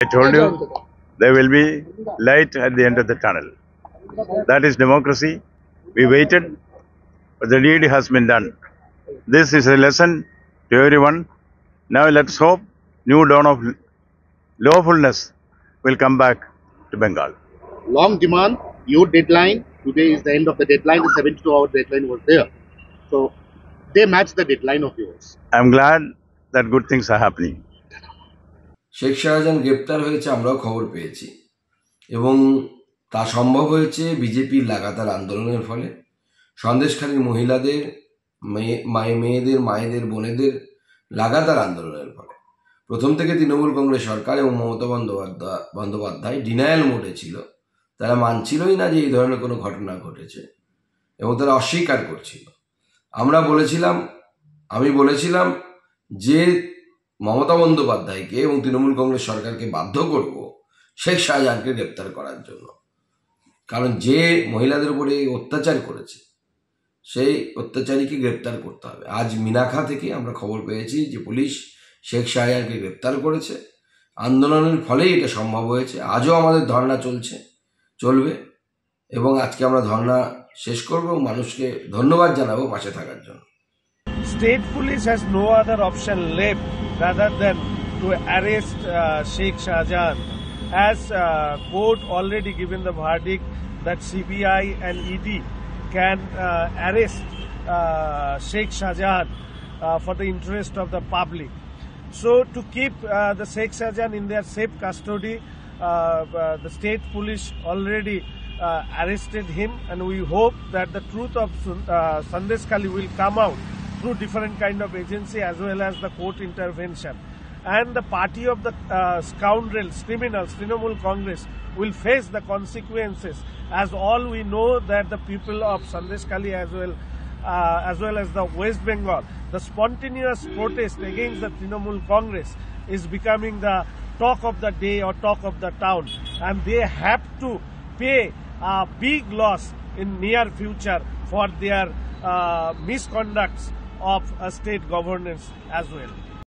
I told you there will be light at the end of the tunnel. That is democracy. We waited, but the deed has been done. This is a lesson to everyone. Now let's hope new dawn of lawfulness will come back to Bengal. Long demand, your deadline. Today is the end of the deadline. The 72-hour deadline was there. So they match the deadline of yours. I'm glad that good things are happening. Sheikh Shahjahan গ্রেপ্তার হয়েছে আমরাও খবর পেয়েছি এবং তা সম্ভব হয়েছে বিজেপির লাগাতার আন্দোলনের ফলে, সন্দেশখালীর মহিলাদের, মেয়েদের, মায়েদের, বোনেদের লাগাতার আন্দোলনের ফলে। প্রথম থেকে তৃণমূল কংগ্রেস সরকার এবং মমতা বন্দ্যোপাধ্যায় ডিনায়াল মোডে ছিল। তারা মানছিলই না যে এই ধরনের কোনো ঘটনা ঘটেছে এবং তারা অস্বীকার করছিল। আমি বলেছিলাম যে মমতা বন্দ্যোপাধ্যায়কে এবং তৃণমূল কংগ্রেস সরকারকে বাধ্য করব শেখ শাহজাহানকে গ্রেপ্তার করার জন্য, কারণ যে মহিলাদের উপরে অত্যাচার করেছে সেই অত্যাচারীকে গ্রেপ্তার করতে হবে। আজ মিনাখা থেকে আমরা খবর পেয়েছি যে পুলিশ শেখ শাহজাহানকে গ্রেপ্তার করেছে। আন্দোলনের ফলেই এটা সম্ভব হয়েছে। আজও আমাদের ধর্ণা চলবে এবং আজকে আমরা ধর্ণা শেষ করব এবং মানুষকে ধন্যবাদ জানাবো পাশে থাকার জন্য। State police has no other option left rather than to arrest Sheikh Shahjahan, as court already given the verdict that CBI and ED can arrest Sheikh Shahjahan for the interest of the public. So to keep the Sheikh Shahjahan in their safe custody, the state police already arrested him, and we hope that the truth of Sandeshkhali will come out through different kind of agency as well as the court intervention. And the party of the scoundrels, criminals, Trinamool Congress, will face the consequences, as all we know that the people of Sandeshkhali as well as the West Bengal, the spontaneous protest against the Trinamool Congress is becoming the talk of the day or talk of the town, and they have to pay a big loss in near future for their misconducts of state governance as well.